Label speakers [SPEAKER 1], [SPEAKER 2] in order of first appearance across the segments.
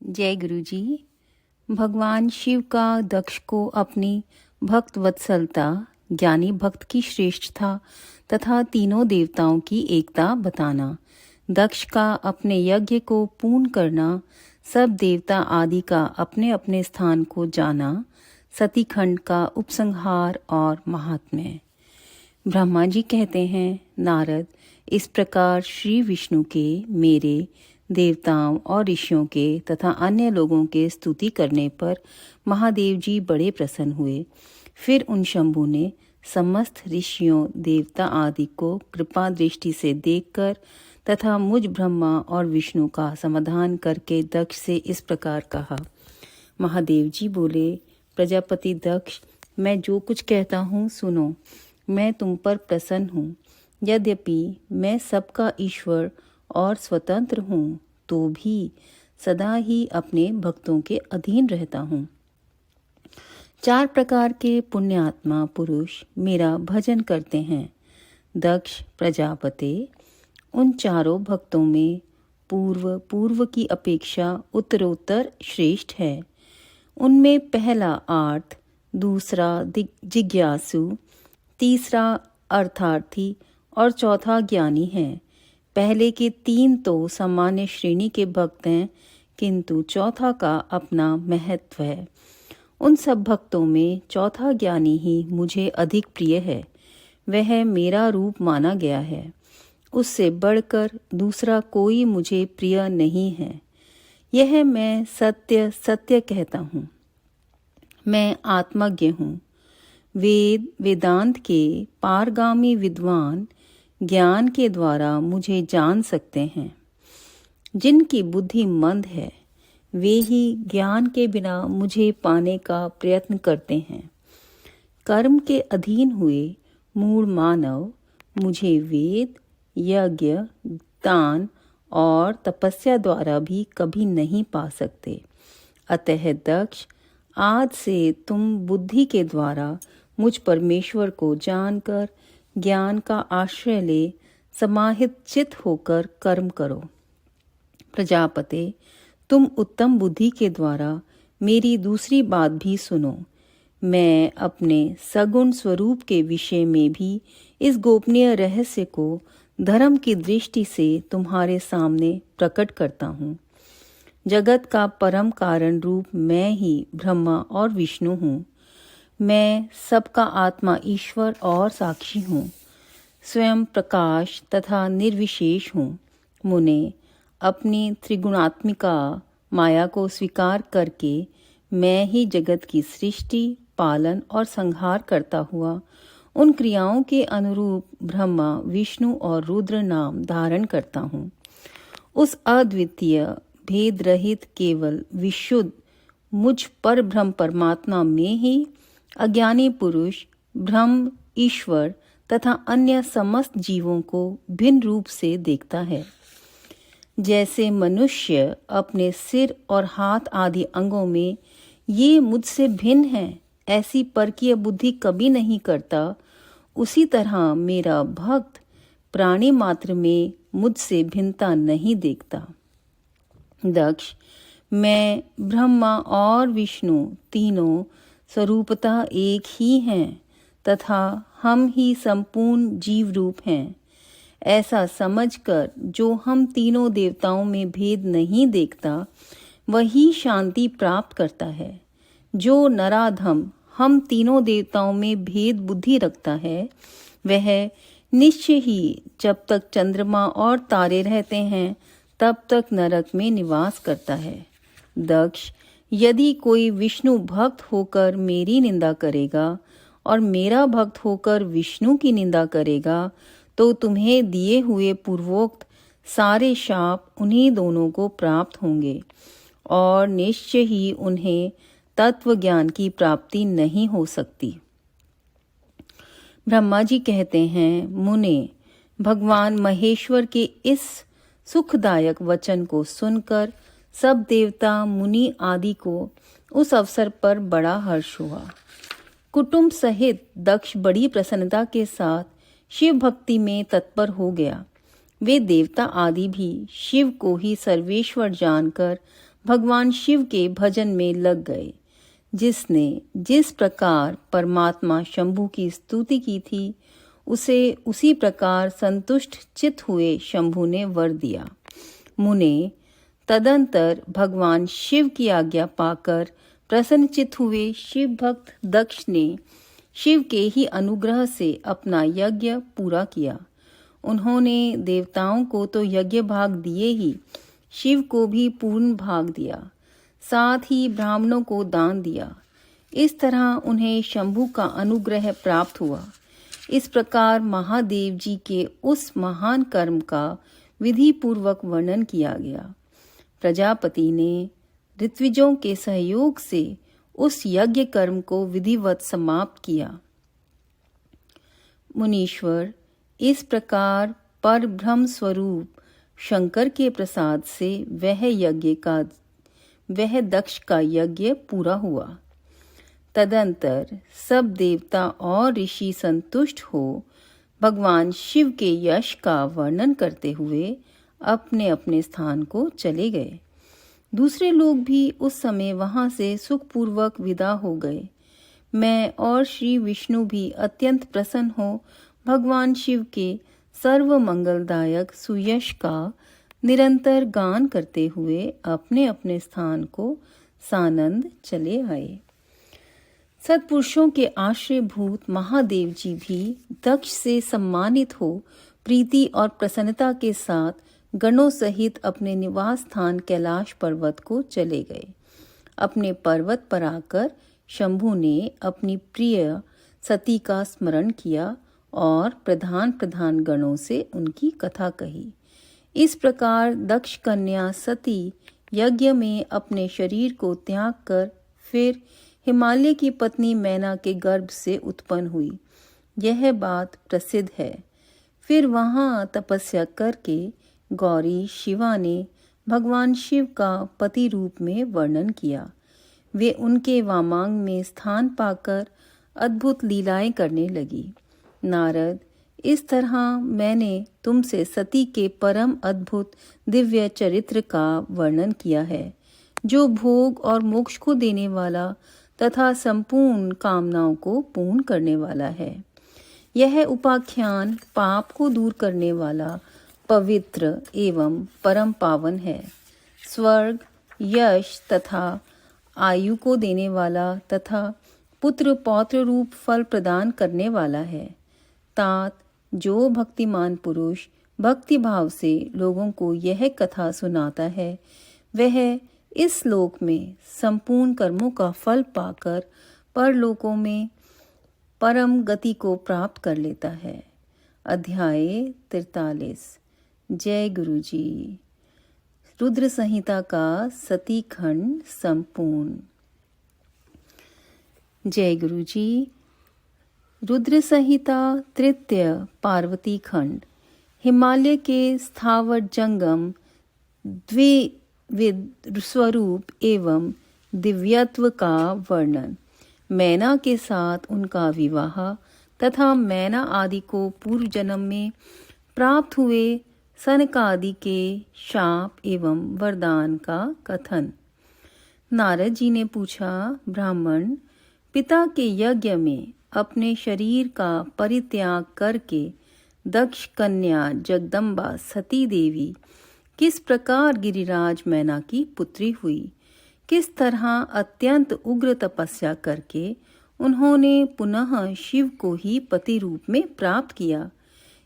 [SPEAKER 1] जय गुरु जी। भगवान शिव का दक्ष को अपनी भक्त वत्सलता, ज्ञानी भक्त की श्रेष्ठता तथा तीनों देवताओं की एकता बताना, दक्ष का अपने यज्ञ को पूर्ण करना, सब देवता आदि का अपने अपने स्थान को जाना, सतीखंड का उपसंहार और महात्म्य। ब्रह्मा जी कहते हैं, नारद, इस प्रकार श्री विष्णु के, मेरे, देवताओं और ऋषियों के तथा अन्य लोगों के स्तुति करने पर महादेव जी बड़े प्रसन्न हुए। फिर उन शंभु ने समस्त ऋषियों, देवता आदि को कृपा दृष्टि से देखकर तथा मुझ ब्रह्मा और विष्णु का समाधान करके दक्ष से इस प्रकार कहा। महादेव जी बोले, प्रजापति दक्ष, मैं जो कुछ कहता हूँ सुनो। मैं तुम पर प्रसन्न हूँ। यद्यपि मैं सबका ईश्वर और स्वतंत्र हूँ, तो भी सदा ही अपने भक्तों के अधीन रहता हूँ। 4 प्रकार के पुण्यात्मा पुरुष मेरा भजन करते हैं। दक्ष प्रजापति उन चारों भक्तों में पूर्व की अपेक्षा उत्तरोत्तर श्रेष्ठ है। उनमें पहला आर्थ, दूसरा जिज्ञासु, तीसरा अर्थार्थी और चौथा ज्ञानी है। पहले के 3 तो सामान्य श्रेणी के भक्त हैं, किंतु चौथा का अपना महत्व है। उन सब भक्तों में चौथा ज्ञानी ही मुझे अधिक प्रिय है। वह मेरा रूप माना गया है। उससे बढ़कर दूसरा कोई मुझे प्रिय नहीं है। यह मैं सत्य सत्य कहता हूँ। मैं आत्मज्ञ हूँ। वेदांत के पारगामी विद्वान ज्ञान के द्वारा मुझे जान सकते हैं। जिनकी बुद्धि मंद है, वे ही ज्ञान के बिना मुझे पाने का प्रयत्न करते हैं। कर्म के अधीन हुए मूढ़ मानव मुझे वेद, यज्ञ, दान और तपस्या द्वारा भी कभी नहीं पा सकते। अतः दक्ष, आज से तुम बुद्धि के द्वारा मुझ परमेश्वर को जानकर ज्ञान का आश्रय ले समाहित चित होकर कर्म करो। प्रजापते, तुम उत्तम बुद्धि के द्वारा मेरी दूसरी बात भी सुनो। मैं अपने सगुण स्वरूप के विषय में भी इस गोपनीय रहस्य को धर्म की दृष्टि से तुम्हारे सामने प्रकट करता हूँ। जगत का परम कारण रूप मैं ही ब्रह्मा और विष्णु हूँ। मैं सबका आत्मा ईश्वर और साक्षी हूँ। स्वयं प्रकाश तथा निर्विशेष हूँ। मुने, अपनी त्रिगुणात्मिका माया को स्वीकार करके मैं ही जगत की सृष्टि, पालन और संहार करता हुआ उन क्रियाओं के अनुरूप ब्रह्मा, विष्णु और रुद्र नाम धारण करता हूँ। उस अद्वितीय, भेद रहित, केवल विशुद्ध मुझ पर ब्रह्म परमात्मा में ही अज्ञानी पुरुष ब्रह्म, ईश्वर तथा अन्य समस्त जीवों को भिन्न रूप से देखता है। जैसे मनुष्य अपने सिर और हाथ आदि अंगों में ये मुझसे भिन्न है, ऐसी परकीय बुद्धि कभी नहीं करता, उसी तरह मेरा भक्त प्राणी मात्र में मुझसे भिन्नता नहीं देखता। दक्ष, मैं, ब्रह्मा और विष्णु तीनों स्वरूपतः एक ही हैं तथा हम ही संपूर्ण जीव रूप हैं। ऐसा समझकर जो हम तीनों देवताओं में भेद नहीं देखता, वही शांति प्राप्त करता है। जो नराधम हम तीनों देवताओं में भेद बुद्धि रखता है, वह निश्चय ही जब तक चंद्रमा और तारे रहते हैं तब तक नरक में निवास करता है। दक्ष, यदि कोई विष्णु भक्त होकर मेरी निंदा करेगा और मेरा भक्त होकर विष्णु की निंदा करेगा, तो तुम्हें दिए हुए पूर्वोक्त सारे शाप उन्हीं दोनों को प्राप्त होंगे और निश्चय ही उन्हें तत्व ज्ञान की प्राप्ति नहीं हो सकती। ब्रह्मा जी कहते हैं, मुने, भगवान महेश्वर के इस सुखदायक वचन को सुनकर सब देवता, मुनि आदि को उस अवसर पर बड़ा हर्ष हुआ। कुटुंब सहित दक्ष बड़ी प्रसन्नता के साथ शिव भक्ति में तत्पर हो गया। वे देवता आदि भी शिव को ही सर्वेश्वर जानकर भगवान शिव के भजन में लग गए। जिसने जिस प्रकार परमात्मा शंभु की स्तुति की थी, उसे उसी प्रकार संतुष्ट चित हुए शंभु ने वर दिया। मुने तदंतर भगवान शिव की आज्ञा पाकर प्रसन्नचित हुए शिव भक्त दक्ष ने शिव के ही अनुग्रह से अपना यज्ञ पूरा किया। उन्होंने देवताओं को तो यज्ञ भाग दिए ही, शिव को भी पूर्ण भाग दिया, साथ ही ब्राह्मणों को दान दिया। इस तरह उन्हें शंभु का अनुग्रह प्राप्त हुआ। इस प्रकार महादेव जी के उस महान कर्म का विधि पूर्वक वर्णन किया गया। प्रजापति ने ऋत्विजों के सहयोग से उस यज्ञ कर्म को विधिवत समाप्त किया। मुनीश्वर, इस प्रकार पर ब्रह्म स्वरूप शंकर के प्रसाद से वह दक्ष का यज्ञ पूरा हुआ। तदंतर सब देवता और ऋषि संतुष्ट हो भगवान शिव के यश का वर्णन करते हुए अपने अपने स्थान को चले गए। दूसरे लोग भी उस समय वहां से सुखपूर्वक विदा हो गए। मैं और श्री विष्णु भी अत्यंत प्रसन्न हो भगवान शिव के सर्व मंगलदायक सुयश का निरंतर गान करते हुए अपने अपने स्थान को सानंद चले आए। सत्पुरुषों के आश्रयभूत महादेव जी भी दक्ष से सम्मानित हो प्रीति और प्रसन्नता के साथ गणों सहित अपने निवास स्थान कैलाश पर्वत को चले गए। अपने पर्वत पर आकर शंभु ने अपनी प्रिय सती का स्मरण किया और प्रधान प्रधान गणों से उनकी कथा कही। इस प्रकार दक्ष कन्या सती यज्ञ में अपने शरीर को त्याग कर फिर हिमालय की पत्नी मैना के गर्भ से उत्पन्न हुई। यह बात प्रसिद्ध है। फिर वहां तपस्या करके गौरी शिवा ने भगवान शिव का पति रूप में वर्णन किया। वे उनके वामांग में स्थान पाकर अद्भुत लीलाएं करने लगी। नारद, इस तरह मैंने तुमसे सती के परम अद्भुत दिव्य चरित्र का वर्णन किया है, जो भोग और मोक्ष को देने वाला तथा संपूर्ण कामनाओं को पूर्ण करने वाला है। यह उपाख्यान पाप को दूर करने वाला, पवित्र एवं परम पावन है। स्वर्ग, यश तथा आयु को देने वाला तथा पुत्र पौत्र रूप फल प्रदान करने वाला है। तात जो भक्तिमान पुरुष भक्ति भाव से लोगों को यह कथा सुनाता है, वह इस लोक में संपूर्ण कर्मों का फल पाकर परलोकों में परम गति को प्राप्त कर लेता है। अध्याय 43। जय गुरु जी। रुद्र संहिता का सती खंड संपूर्ण। जय गुरु जी। रुद्र संहिता तृतीय पार्वती खंड। हिमालय के स्थावर जंगम द्विविध स्वरूप एवं दिव्यत्व का वर्णन। मैना के साथ उनका विवाह तथा मैना आदि को पूर्व जन्म में प्राप्त हुए सनकादि के शाप एवं वरदान का कथन। नारद जी ने पूछा, ब्राह्मण, पिता के यज्ञ में अपने शरीर का परित्याग करके दक्ष कन्या जगदम्बा सती देवी किस प्रकार गिरिराज मैना की पुत्री हुई, किस तरह अत्यंत उग्र तपस्या करके उन्होंने पुनः शिव को ही पति रूप में प्राप्त किया,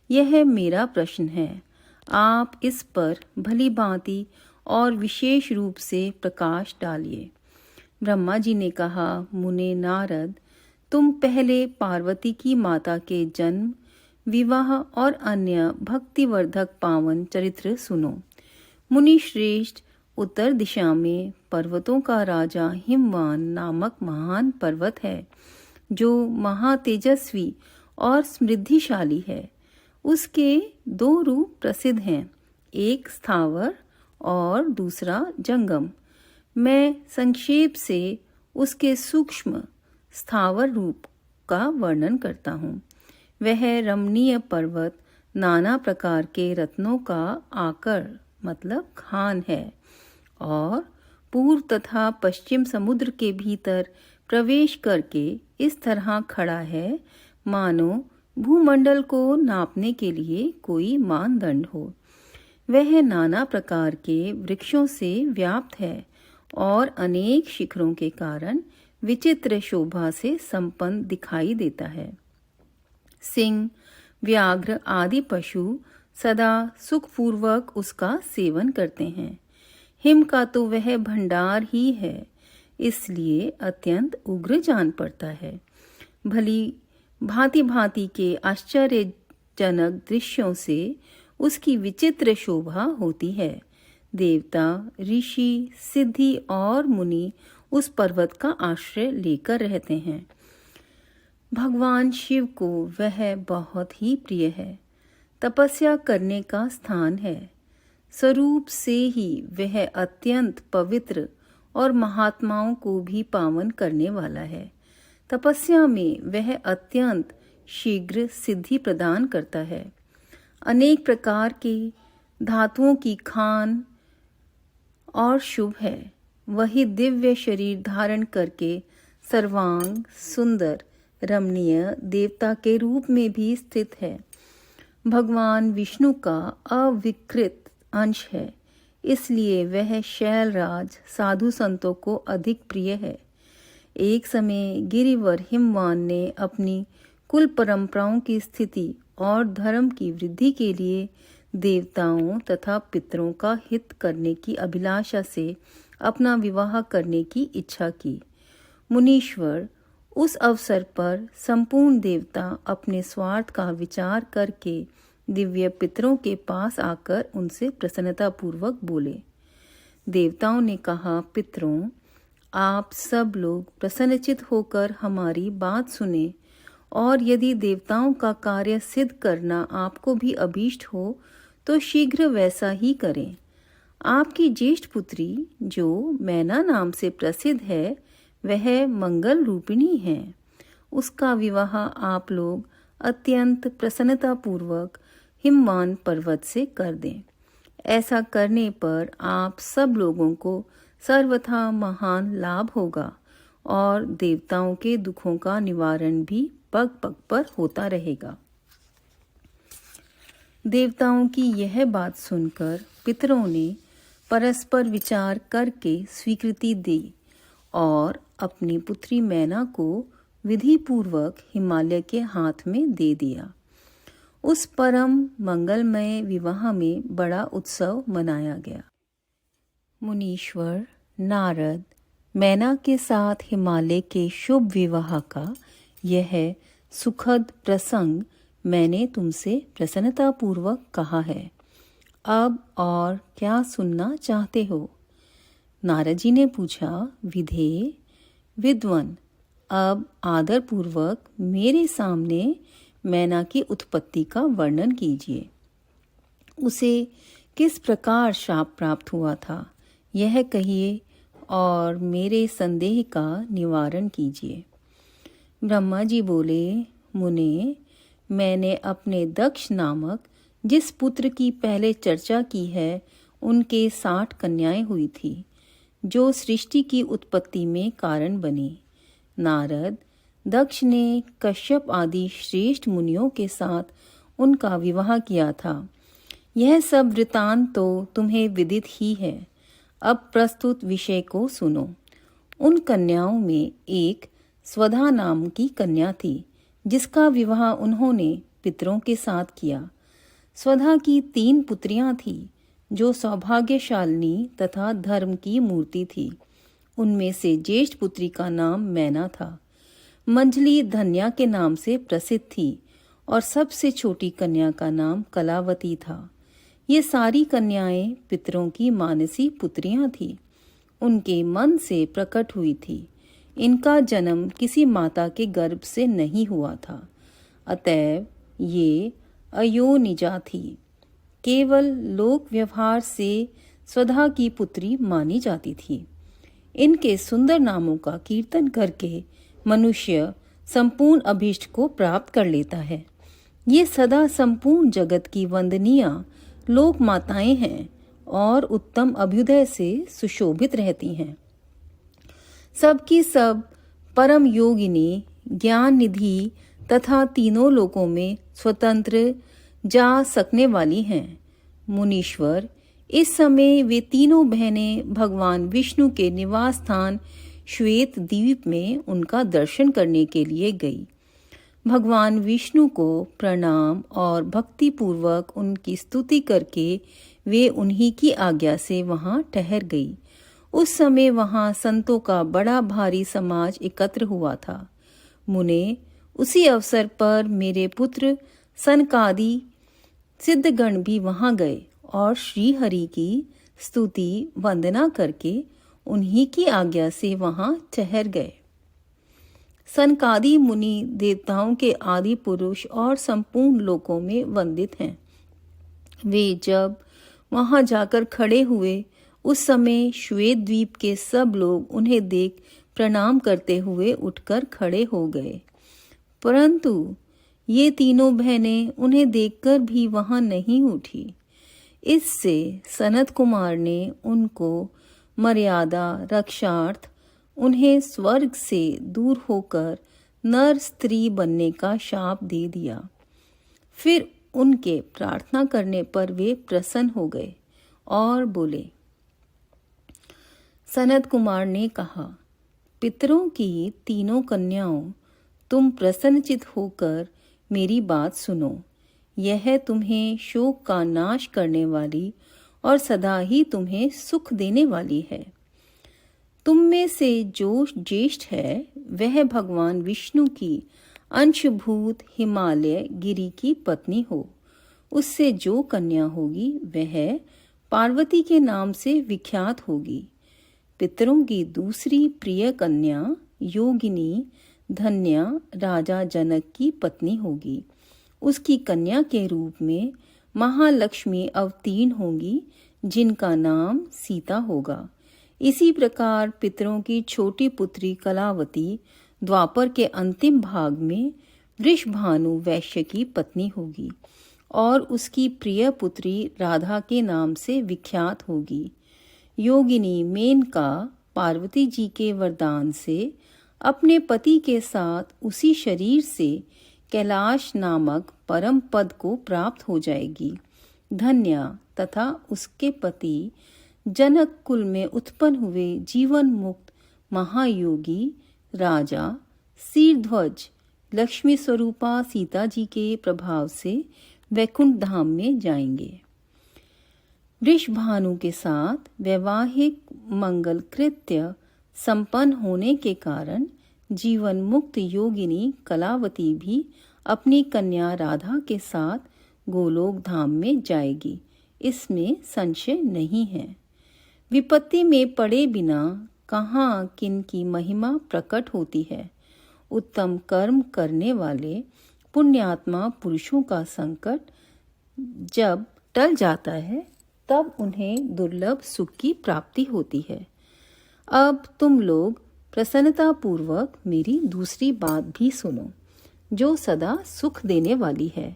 [SPEAKER 1] यह मेरा प्रश्न है। आप इस पर भली भांति और विशेष रूप से प्रकाश डालिए। ब्रह्मा जी ने कहा, मुने नारद, तुम पहले पार्वती की माता के जन्म, विवाह और अन्य भक्तिवर्धक पावन चरित्र सुनो। मुनि श्रेष्ठ, उत्तर दिशा में पर्वतों का राजा हिमवान नामक महान पर्वत है, जो महातेजस्वी और समृद्धिशाली है। उसके दो रूप प्रसिद्ध हैं, एक स्थावर और दूसरा जंगम। मैं संक्षेप से उसके सूक्ष्म स्थावर रूप का वर्णन करता हूँ। वह रमणीय पर्वत नाना प्रकार के रत्नों का आकर मतलब खान है और पूर्व तथा पश्चिम समुद्र के भीतर प्रवेश करके इस तरह खड़ा है मानो भूमंडल को नापने के लिए कोई मानदंड हो। वह नाना प्रकार के वृक्षों से व्याप्त है और अनेक शिखरों के कारण विचित्र शोभा से संपन्न दिखाई देता है। सिंह, व्याघ्र आदि पशु सदा सुखपूर्वक उसका सेवन करते हैं। हिम का तो वह भंडार ही है, इसलिए अत्यंत उग्र जान पड़ता है। भली भांति भांति के आश्चर्यजनक दृश्यों से उसकी विचित्र शोभा होती है। देवता, ऋषि, सिद्धि और मुनि उस पर्वत का आश्रय लेकर रहते हैं। भगवान शिव को वह बहुत ही प्रिय है, तपस्या करने का स्थान है। स्वरूप से ही वह अत्यंत पवित्र और महात्माओं को भी पावन करने वाला है। तपस्या में वह अत्यंत शीघ्र सिद्धि प्रदान करता है। अनेक प्रकार के धातुओं की खान और शुभ है। वही दिव्य शरीर धारण करके सर्वांग सुंदर रमणीय देवता के रूप में भी स्थित है। भगवान विष्णु का अविकृत अंश है, इसलिए वह शैलराज साधु संतों को अधिक प्रिय है। एक समय गिरिवर हिमवान ने अपनी कुल परंपराओं की स्थिति और धर्म की वृद्धि के लिए देवताओं तथा पितरों का हित करने की अभिलाषा से अपना विवाह करने की इच्छा की। मुनीश्वर उस अवसर पर संपूर्ण देवता अपने स्वार्थ का विचार करके दिव्य पितरों के पास आकर उनसे प्रसन्नतापूर्वक बोले। देवताओं ने कहा, पितरों, आप सब लोग प्रसन्नचित होकर हमारी बात सुने और यदि देवताओं का कार्य सिद्ध करना आपको भी अभीष्ट हो तो शीघ्र वैसा ही करें। आपकी ज्येष्ठ पुत्री जो मैना नाम से प्रसिद्ध है वह मंगल रूपिणी है। उसका विवाह आप लोग अत्यंत प्रसन्नतापूर्वक हिमवान पर्वत से कर दें। ऐसा करने पर आप सब लोगों को सर्वथा महान लाभ होगा और देवताओं के दुखों का निवारण भी पग पग पर होता रहेगा। देवताओं की यह बात सुनकर पितरों ने परस्पर विचार करके स्वीकृति दी और अपनी पुत्री मैना को विधि पूर्वक हिमालय के हाथ में दे दिया। उस परम मंगलमय विवाह में बड़ा उत्सव मनाया गया। मुनीश्वर नारद मैना के साथ हिमालय के शुभ विवाह का यह सुखद प्रसंग मैंने तुमसे प्रसन्नतापूर्वक कहा है। अब और क्या सुनना चाहते हो? नारद जी ने पूछा। विधेय विद्वन, अब आदरपूर्वक मेरे सामने मैना की उत्पत्ति का वर्णन कीजिए। उसे किस प्रकार शाप प्राप्त हुआ था यह कहिए और मेरे संदेह का निवारण कीजिए। ब्रह्मा जी बोले, मुने, मैंने अपने दक्ष नामक जिस पुत्र की पहले चर्चा की है उनके 60 कन्याएं हुई थी जो सृष्टि की उत्पत्ति में कारण बनी। नारद दक्ष ने कश्यप आदि श्रेष्ठ मुनियों के साथ उनका विवाह किया था। यह सब वृतांत तो तुम्हें विदित ही है। अब प्रस्तुत विषय को सुनो। उन कन्याओं में एक स्वधा नाम की कन्या थी जिसका विवाह उन्होंने पितरों के साथ किया। स्वधा की 3 पुत्रियां थीं जो सौभाग्यशालिनी तथा धर्म की मूर्ति थी। उनमें से ज्येष्ठ पुत्री का नाम मैना था। मंझली धन्या के नाम से प्रसिद्ध थी और सबसे छोटी कन्या का नाम कलावती था। ये सारी कन्याएं पितरों की मानसी पुत्रियां थीं। उनके मन से प्रकट हुई थी। इनका जन्म किसी माता के गर्भ से नहीं हुआ था, अतएव ये अयोनिजा थी। केवल लोक व्यवहार से स्वधा की पुत्री मानी जाती थी। इनके सुंदर नामों का कीर्तन करके मनुष्य संपूर्ण अभीष्ट को प्राप्त कर लेता है। ये सदा संपूर्ण जगत की वंदनीय लोक माताएं हैं और उत्तम अभ्युदय से सुशोभित रहती हैं। सबकी सब परम योगिनी, ज्ञान निधि तथा तीनों लोकों में स्वतंत्र जा सकने वाली हैं। मुनीश्वर, इस समय वे तीनों बहनें भगवान विष्णु के निवास स्थान श्वेत द्वीप में उनका दर्शन करने के लिए गई। भगवान विष्णु को प्रणाम और भक्ति पूर्वक उनकी स्तुति करके वे उन्हीं की आज्ञा से वहां ठहर गई। उस समय वहां संतों का बड़ा भारी समाज एकत्र हुआ था। मुने, उसी अवसर पर मेरे पुत्र सनकादि सिद्धगण भी वहां गए और श्री हरि की स्तुति वंदना करके उन्हीं की आज्ञा से वहां ठहर गए। सनकादि मुनि देवताओं के आदि पुरुष और संपूर्ण लोकों में वंदित हैं। वे जब वहां जाकर खड़े हुए, उस समय श्वेत द्वीप के सब लोग उन्हें देख प्रणाम करते हुए उठकर खड़े हो गए, परंतु ये तीनों बहनें उन्हें देखकर भी वहां नहीं उठी। इससे सनत कुमार ने उनको मर्यादा रक्षार्थ उन्हें स्वर्ग से दूर होकर नर स्त्री बनने का शाप दे दिया। फिर उनके प्रार्थना करने पर वे प्रसन्न हो गए और बोले। सनत कुमार ने कहा, पितरों की तीनों कन्याओं, तुम प्रसन्नचित होकर मेरी बात सुनो। यह तुम्हें शोक का नाश करने वाली और सदा ही तुम्हें सुख देने वाली है। तुम में से जो ज्येष्ठ है वह भगवान विष्णु की अंशभूत हिमालय गिरी की पत्नी हो। उससे जो कन्या होगी वह पार्वती के नाम से विख्यात होगी। पितरों की दूसरी प्रिय कन्या योगिनी धन्या राजा जनक की पत्नी होगी। उसकी कन्या के रूप में महालक्ष्मी अवतीर्ण होंगी, जिनका नाम सीता होगा। इसी प्रकार पितरों की छोटी पुत्री कलावती द्वापर के अंतिम भाग में वृषभानु वैश्य की पत्नी होगी और उसकी प्रिय पुत्री राधा के नाम से विख्यात होगी। योगिनी मेनका पार्वती जी के वरदान से अपने पति के साथ उसी शरीर से कैलाश नामक परम पद को प्राप्त हो जाएगी। धन्या तथा उसके पति जनक कुल में उत्पन्न हुए जीवन मुक्त महायोगी राजा शीरध्वज लक्ष्मी स्वरूपा सीता जी के प्रभाव से वैकुंठ धाम में जाएंगे। वृषभानु के साथ वैवाहिक मंगल कृत्य संपन्न होने के कारण जीवन मुक्त योगिनी कलावती भी अपनी कन्या राधा के साथ गोलोक धाम में जाएगी, इसमें संशय नहीं है। विपत्ति में पड़े बिना कहाँ किन की महिमा प्रकट होती है। उत्तम कर्म करने वाले पुण्यात्मा पुरुषों का संकट जब टल जाता है तब उन्हें दुर्लभ सुख की प्राप्ति होती है। अब तुम लोग प्रसन्नता पूर्वक मेरी दूसरी बात भी सुनो, जो सदा सुख देने वाली है।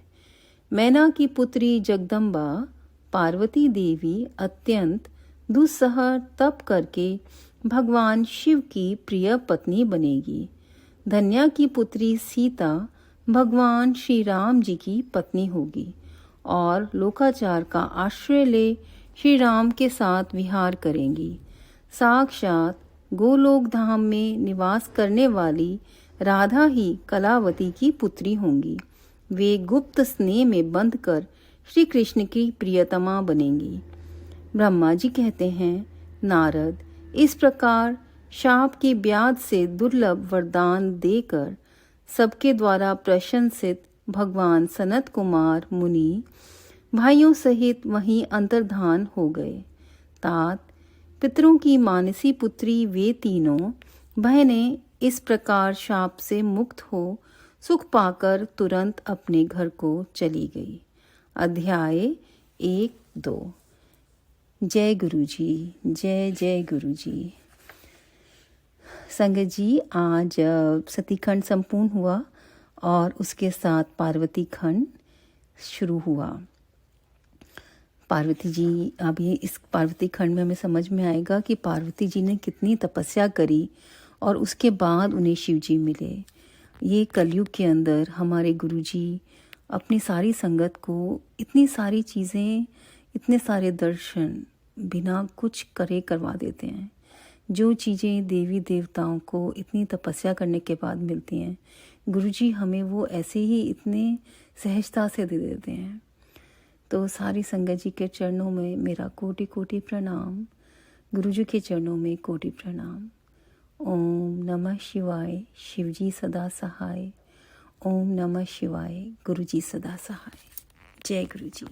[SPEAKER 1] मैना की पुत्री जगदम्बा पार्वती देवी अत्यंत दुस्सह तप करके भगवान शिव की प्रिय पत्नी बनेगी। धन्या की पुत्री सीता भगवान श्री राम जी की पत्नी होगी और लोकाचार का आश्रय ले श्री राम के साथ विहार करेंगी। साक्षात गोलोक धाम में निवास करने वाली राधा ही कलावती की पुत्री होंगी। वे गुप्त स्नेह में बंधकर श्री कृष्ण की प्रियतमा बनेंगी। ब्रह्मा जी कहते हैं, नारद, इस प्रकार शाप की ब्याध से दुर्लभ वरदान देकर सबके द्वारा प्रशंसित भगवान सनत कुमार मुनि भाइयों सहित वहीं अंतर्धान हो गए। तात पितरों की मानसी पुत्री वे तीनों बहनें इस प्रकार शाप से मुक्त हो सुख पाकर तुरंत अपने घर को चली गई। अध्याय 1-2। जय गुरु जी, जय जय गुरु जी। संगत जी, आज सती खंड संपूर्ण हुआ और उसके साथ पार्वती खंड शुरू हुआ। पार्वती जी, अब ये इस पार्वती खंड में हमें समझ में आएगा कि पार्वती जी ने कितनी तपस्या करी और उसके बाद उन्हें शिव जी मिले। ये कलयुग के अंदर हमारे गुरुजी अपनी सारी संगत को इतनी सारी चीज़ें, इतने सारे दर्शन बिना कुछ करे करवा देते हैं। जो चीज़ें देवी देवताओं को इतनी तपस्या करने के बाद मिलती हैं, गुरुजी हमें वो ऐसे ही इतने सहजता से दे देते हैं। तो सारी संगत जी के चरणों में मेरा कोटि कोटि प्रणाम, गुरुजी के चरणों में कोटि प्रणाम। ओम नमः शिवाय, शिवजी सदा सहाय। ओम नमः शिवाय, गुरुजी सदा सहाय। जय गुरुजी।